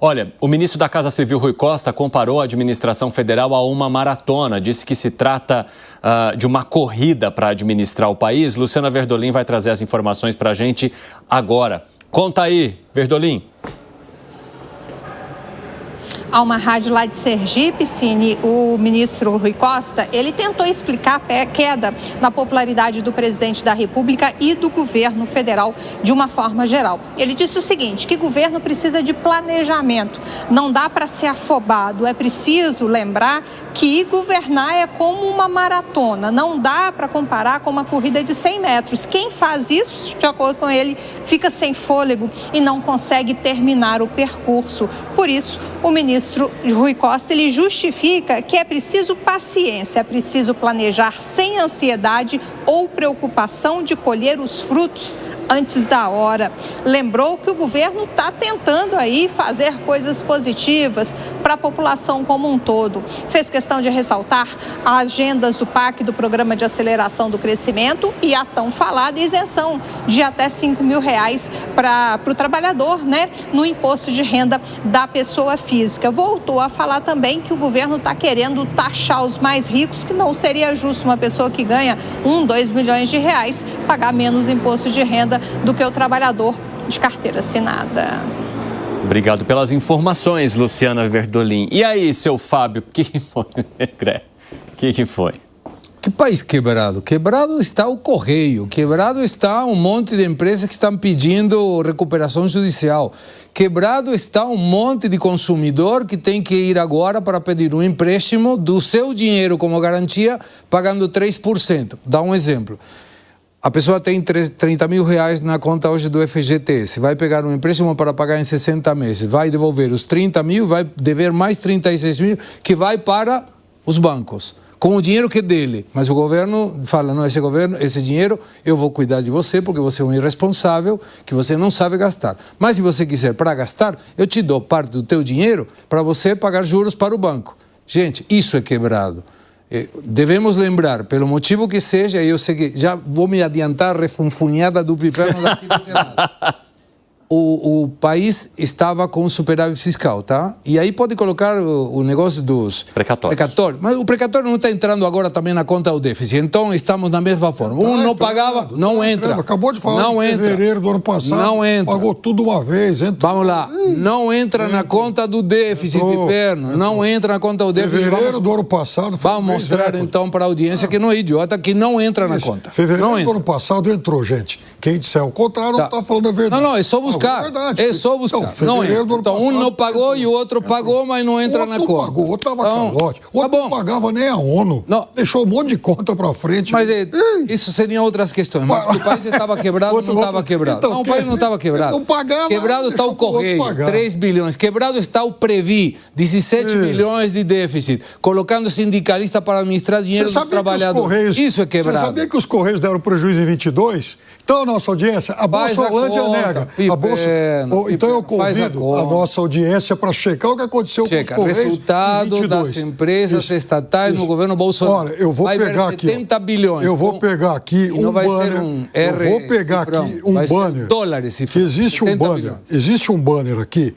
Olha, o ministro da Casa Civil, Rui Costa, comparou a administração federal a uma maratona. Disse que se trata de uma corrida para administrar o país. Luciana Verdolim vai trazer as informações para a gente agora. Conta aí, Verdolim. A uma rádio lá de Sergipe, Cine, o ministro Rui Costa, ele tentou explicar a queda na popularidade do presidente da República e do governo federal de uma forma geral. Ele disse o seguinte, que governo precisa de planejamento, não dá para ser afobado, é preciso lembrar que governar é como uma maratona, não dá para comparar com uma corrida de 100 metros. Quem faz isso, de acordo com ele, fica sem fôlego e não consegue terminar o percurso. Por isso, o ministro Rui Costa, ele justifica que é preciso paciência, é preciso planejar sem ansiedade ou preocupação de colher os frutos antes da hora. Lembrou que o governo está tentando aí fazer coisas positivas para a população como um todo. Fez questão de ressaltar as agendas do PAC, do Programa de Aceleração do Crescimento, e a tão falada isenção de até R$5.000 para o trabalhador, né, no imposto de renda da pessoa física. Voltou a falar também que o governo está querendo taxar os mais ricos, que não seria justo uma pessoa que ganha 2 milhões de reais pagar menos imposto de renda do que o trabalhador de carteira assinada. Obrigado pelas informações, Luciana Verdolim. E aí, seu Fábio, o que foi? O que foi? Que país quebrado? Quebrado está o Correio, quebrado está um monte de empresas que estão pedindo recuperação judicial, quebrado está um monte de consumidor que tem que ir agora para pedir um empréstimo do seu dinheiro como garantia, pagando 3%. Dá um exemplo. A pessoa tem R$30.000 na conta hoje do FGTS, vai pegar um empréstimo para pagar em 60 meses, vai devolver os 30 mil, vai dever mais 36 mil, que vai para os bancos, com o dinheiro que é dele. Mas o governo fala, não, esse dinheiro eu vou cuidar de você, porque você é um irresponsável, que você não sabe gastar. Mas se você quiser para gastar, eu te dou parte do teu dinheiro para você pagar juros para o banco. Gente, isso é quebrado. Devemos lembrar, pelo motivo que seja, eu sei que já vou me adiantar, refunfunhada do piperno daqui do Senado. O país estava com superávit fiscal, tá? E aí pode colocar o negócio dos precatórios. Mas o precatório não está entrando agora também na conta do déficit. Então estamos na mesma forma. Não pagava, não entra. Acabou de falar não em fevereiro do ano passado. Não entra. Pagou tudo uma vez. Vamos lá. Não entra na conta do déficit, piperno. Não entra na conta do déficit. Fevereiro do ano passado. Vamos mostrar então para a audiência que não é idiota, que não entra na conta. Fevereiro do ano passado entrou, gente. Quem disser o contrário não está falando a verdade. Não, é só buscar. É só buscar. Não, então, um não pagou e o outro pagou, mas não entra na conta. Pagou, o outro estava calote. O outro não pagava nem a ONU. Não. Deixou um monte de conta para frente. Mas isso seriam outras questões. Mas o país estava quebrado, não estava quebrado. Então, não, o país não estava quebrado. Não pagava. Quebrado está o Correio, 3 bilhões. Quebrado está o Previ, 17 bilhões de déficit, colocando sindicalista para administrar dinheiro dos trabalhadores. Isso é quebrado. Você sabia que os Correios deram prejuízo em 22? Então, nossa audiência, a Bolsolândia nega. Então eu convido a nossa audiência para checar o que aconteceu com os Correios. Resultado das empresas estatais no governo Bolsonaro. Olha, eu vou pegar aqui. 70 bilhões. Eu vou pegar aqui um banner. Eu vou pegar aqui um banner. Dólares, que existe um banner. Existe um banner aqui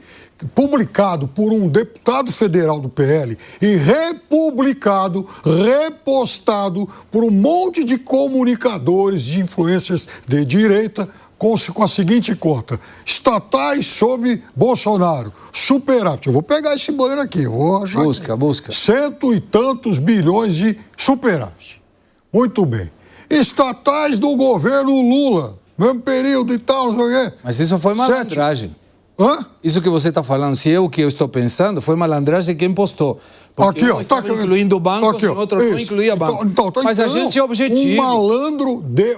publicado por um deputado federal do PL e republicado, repostado por um monte de comunicadores, de influencers de direita, com a seguinte conta: estatais sob Bolsonaro, superávit. Eu vou pegar esse banner aqui, eu vou achar busca. 100 e tantos bilhões de superávit. Muito bem. Estatais do governo Lula, mesmo período e tal, não sei o quê. Mas isso foi malandragem. Hã? Isso que você está falando, se é o que eu estou pensando, foi malandragem quem postou. Porque aqui, ó, estava incluindo bancos, o outro não incluía bancos. Mas a gente é objetivo.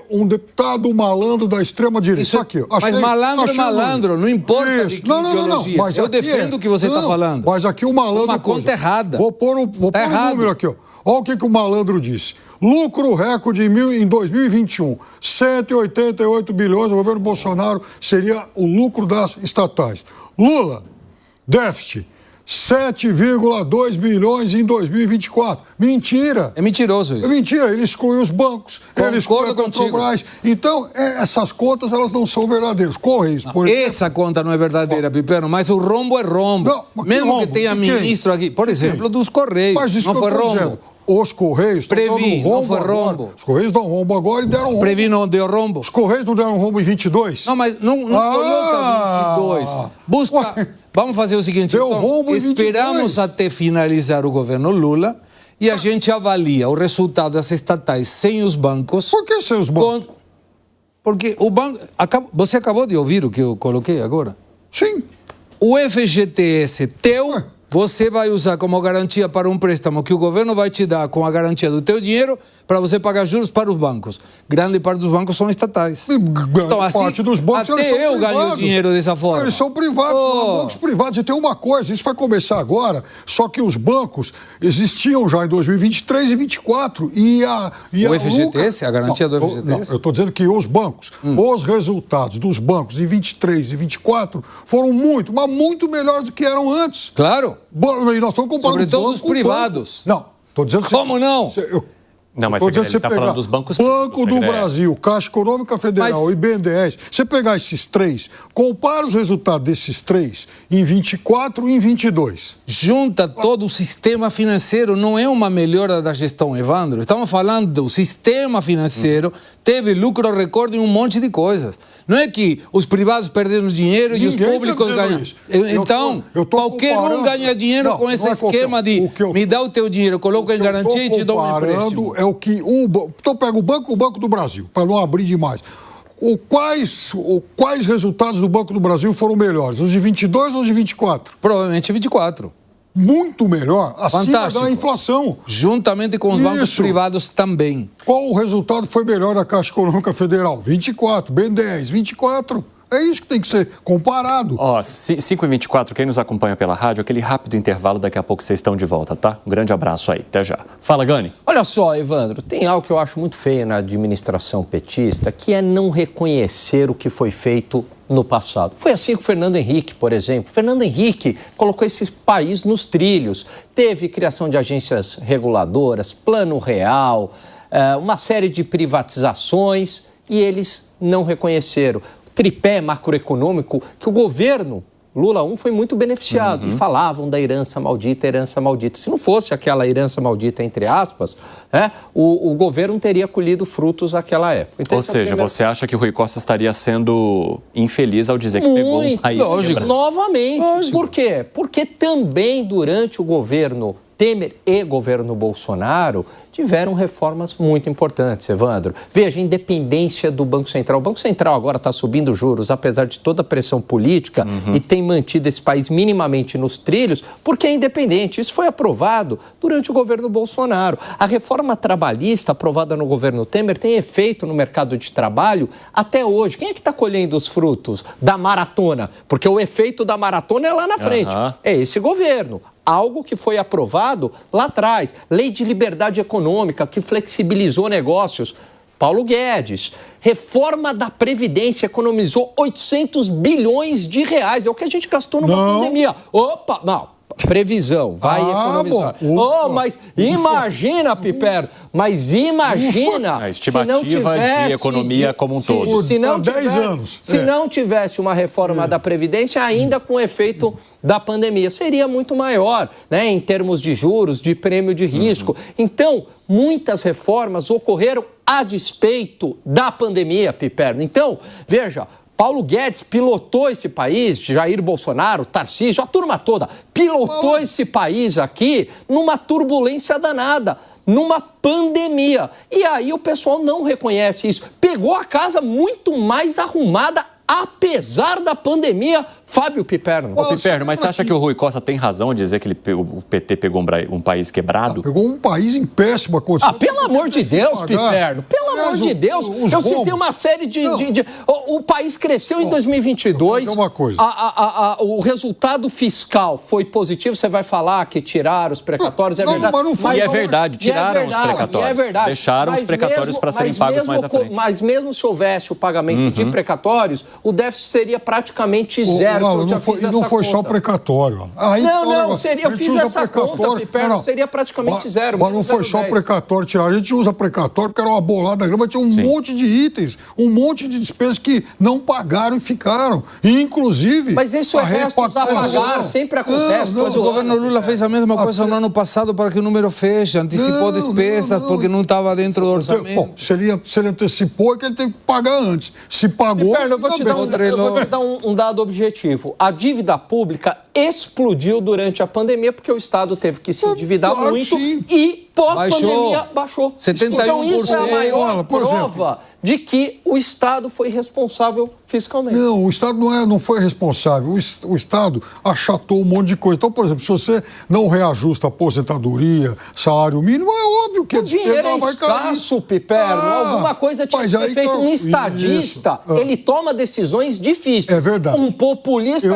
Um deputado malandro da extrema-direita. Isso aqui, ó. Mas malandro é malandro, não importa de que ideologia. Não. Mas eu defendo o que você está falando. Mas aqui o malandro... Uma conta errada. Vou pôr um número aqui, ó. Olha o que o malandro disse. Lucro recorde em 2021, 188 bilhões, o governo Bolsonaro seria o lucro das estatais. Lula, déficit, 7,2 bilhões em 2024. Mentira! É mentiroso isso. É mentira, ele exclui os bancos, ele exclui a Petrobras. Então, essas contas, elas não são verdadeiras. Correios, por exemplo. Essa conta não é verdadeira, Piperno, mas o rombo é rombo. Não, mesmo rombo? que tenha De quem? ministro aqui, por exemplo, dos Correios. Mas isso não que foi eu tô rombo. dizendo. Os Correios estão dando rombo não foi agora. rombo. Os Correios dão rombo agora e deram rombo. Previ não deu rombo. Os Correios não deram rombo em 22? Não, mas não coloca 22. Busca... Ué. Vamos fazer o seguinte, Deu então, rombo em 22. esperamos até finalizar o governo Lula e a gente avalia o resultado das estatais sem os bancos. Por que sem os bancos? Porque o banco... Você acabou de ouvir o que eu coloquei agora? Sim. O FGTS teu... Ué. Você vai usar como garantia para um préstamo que o governo vai te dar com a garantia do teu dinheiro para você pagar juros para os bancos. Grande parte dos bancos são estatais. Então, assim, parte dos bancos, até eles são eu ganho dinheiro dessa forma. Eles são privados, são bancos privados. E tem uma coisa, isso vai começar agora, só que os bancos existiam já em 2023 e 2024. O FGTS, a garantia do FGTS? Não, eu estou dizendo que os bancos, os resultados dos bancos em 23 e 24 foram muito, mas muito melhores do que eram antes. Claro. E nós estamos comparando sobretudo os privados. Não, estou dizendo assim. Como não? Não, mas ele está falando dos bancos Banco do Brasil, Caixa Econômica Federal e BNDES. Você pegar esses três, compara os resultados desses três em 24 e em 22. Junta todo o sistema financeiro, não é uma melhora da gestão, Evandro. Estamos falando do sistema financeiro, teve lucro recorde em um monte de coisas. Não é que os privados perderam dinheiro e os públicos ganham. Então, qualquer um ganha dinheiro com esse esquema de me dá o teu dinheiro, coloco em garantia e te dou um empréstimo. É o que então pega o Banco do Brasil, para não abrir demais. Quais resultados do Banco do Brasil foram melhores? Os de 22 ou os de 24? Provavelmente 24. Muito melhor, acima Fantástico. da inflação. Juntamente com os bancos privados também. Qual o resultado foi melhor da Caixa Econômica Federal? 24, BNDES, 24. É isso que tem que ser comparado. 5h24, quem nos acompanha pela rádio, aquele rápido intervalo, daqui a pouco vocês estão de volta, tá? Um grande abraço aí, até já. Fala, Gani. Olha só, Evandro, tem algo que eu acho muito feio na administração petista, que é não reconhecer o que foi feito no passado. Foi assim com o Fernando Henrique, por exemplo. Fernando Henrique colocou esse país nos trilhos. Teve criação de agências reguladoras, Plano Real, uma série de privatizações e eles não reconheceram. Tripé macroeconômico que o governo Lula 1 foi muito beneficiado e falavam da herança maldita, herança maldita. Se não fosse aquela herança maldita, entre aspas, o governo teria colhido frutos naquela época. Então, ou seja, você acha que o Rui Costa estaria sendo infeliz ao dizer que pegou um país quebrado? Novamente. Lógico. Por quê? Porque também durante o governo Temer e governo Bolsonaro tiveram reformas muito importantes, Evandro. Veja, a independência do Banco Central. O Banco Central agora está subindo juros, apesar de toda a pressão política, e tem mantido esse país minimamente nos trilhos, porque é independente. Isso foi aprovado durante o governo Bolsonaro. A reforma trabalhista aprovada no governo Temer tem efeito no mercado de trabalho até hoje. Quem é que está colhendo os frutos da maratona? Porque o efeito da maratona é lá na frente. É esse governo. Algo que foi aprovado lá atrás. Lei de liberdade econômica, que flexibilizou negócios. Paulo Guedes. Reforma da Previdência, economizou 800 bilhões de reais. É o que a gente gastou numa pandemia. Opa, não. Previsão, vai economizar. Mas imagina, Piperno, mas imagina a estimativa de economia como um todo. Se não 10 anos. Se não tivesse uma reforma da Previdência, ainda com efeito da pandemia, seria muito maior, né, em termos de juros, de prêmio de risco. Então, muitas reformas ocorreram a despeito da pandemia, Piperno. Então, veja, Paulo Guedes pilotou esse país, Jair Bolsonaro, Tarcísio, a turma toda, pilotou esse país aqui numa turbulência danada, numa pandemia. E aí o pessoal não reconhece isso. Pegou a casa muito mais arrumada, apesar da pandemia, Fábio Piperno. Piperno, mas você acha que o Rui Costa tem razão de dizer que o PT pegou um país quebrado? Pegou um país em péssima condição. Pelo amor de Deus, Piperno. Pelo amor de Deus. Eu citei uma série de... O país cresceu em 2022. Uma coisa. O resultado fiscal foi positivo. Você vai falar que tiraram os precatórios. É verdade. Mas não foi. E é verdade, tiraram os precatórios. É verdade. Deixaram os precatórios para serem pagos mais à frente. Mas mesmo se houvesse o pagamento de precatórios, o déficit seria praticamente zero. Piperno, não foi só precatório. Aí não, eu fiz essa conta, Piperno, seria praticamente zero. Mas não foi só precatório tirar. A gente usa precatório porque era uma bolada grande, mas tinha um monte de itens, um monte de despesas que não pagaram e ficaram. E, inclusive... Mas isso é restos a pagar, sempre acontece. Mas o governo Lula fez a mesma coisa no ano passado para que o número feche, antecipou despesas porque não estava dentro do orçamento. Bom, se ele antecipou, é que ele tem que pagar antes. Se pagou... Piperno, eu vou te dar um dado objetivo. A dívida pública explodiu durante a pandemia porque o Estado teve que se endividar muito e pós-pandemia baixou. 71%. Então isso é a maior prova de que o Estado foi responsável fiscalmente. Não, o Estado não foi responsável. O Estado achatou um monte de coisa. Então, por exemplo, se você não reajusta a aposentadoria, salário mínimo, é óbvio que o dinheiro vai escasso, Piperno. Alguma coisa tinha que ser feita. Um estadista, ele toma decisões difíceis. É verdade. Um populista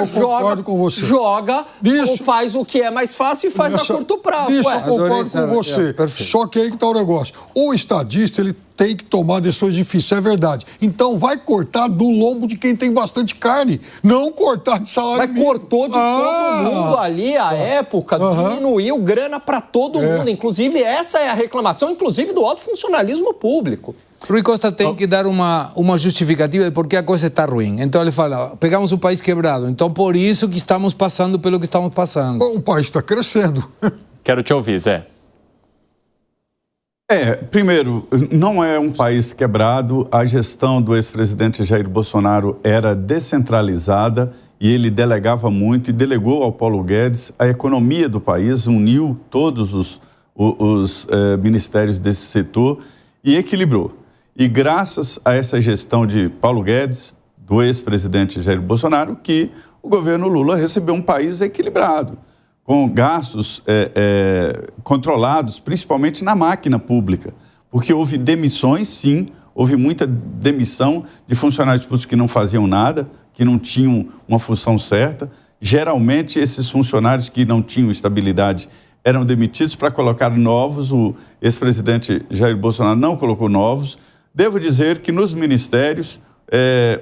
joga ou faz o que é mais fácil e faz a curto prazo. Isso, eu concordo com você. Só que aí que está o negócio. O estadista, ele tem que tomar decisões difíceis, é verdade. Então vai cortar do lombo de quem tem bastante carne, não cortar de salário mínimo. Mas cortou de todo mundo ali, a época, diminuiu grana para todo mundo. Inclusive, essa é a reclamação, inclusive, do alto funcionalismo público. Rui Costa tem que dar uma justificativa de por que a coisa está ruim. Então ele fala, pegamos um país quebrado, então por isso que estamos passando pelo que estamos passando. Bom, o país está crescendo. Quero te ouvir, Zé. Primeiro, não é um país quebrado. A gestão do ex-presidente Jair Bolsonaro era descentralizada e ele delegava muito e delegou ao Paulo Guedes a economia do país, uniu todos os ministérios desse setor e equilibrou. E graças a essa gestão de Paulo Guedes, do ex-presidente Jair Bolsonaro, que o governo Lula recebeu um país equilibrado, com gastos controlados, principalmente na máquina pública, porque houve demissões, sim, houve muita demissão de funcionários públicos que não faziam nada, que não tinham uma função certa. Geralmente, esses funcionários que não tinham estabilidade eram demitidos para colocar novos. O ex-presidente Jair Bolsonaro não colocou novos. Devo dizer que nos ministérios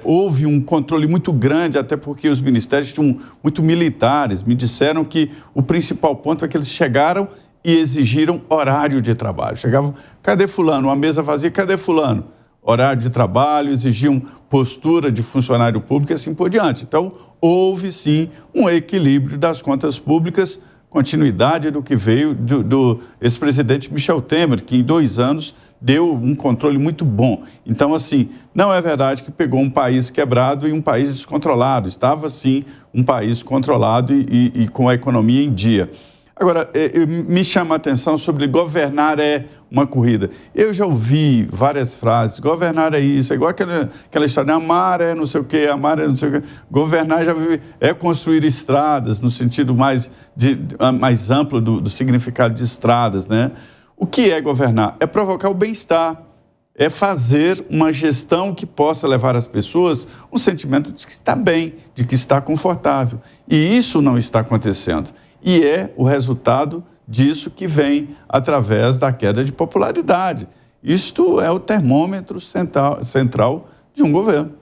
houve um controle muito grande, até porque os ministérios tinham muito militares. Me disseram que o principal ponto é que eles chegaram e exigiram horário de trabalho. Chegavam, cadê fulano? Uma mesa vazia, cadê fulano? Horário de trabalho, exigiam postura de funcionário público e assim por diante. Então, houve sim um equilíbrio das contas públicas, continuidade do que veio do ex-presidente Michel Temer, que em 2 anos deu um controle muito bom. Então, assim, não é verdade que pegou um país quebrado e um país descontrolado. Estava, sim, um país controlado e com a economia em dia. Agora, me chama a atenção sobre governar é uma corrida. Eu já ouvi várias frases, governar é isso, é igual aquela história, amar é não sei o quê, amar é não sei o quê. Governar é construir estradas, no sentido mais amplo do significado de estradas, né? O que é governar? É provocar o bem-estar, é fazer uma gestão que possa levar às pessoas um sentimento de que está bem, de que está confortável. E isso não está acontecendo. E é o resultado disso que vem através da queda de popularidade. Isto é o termômetro central de um governo.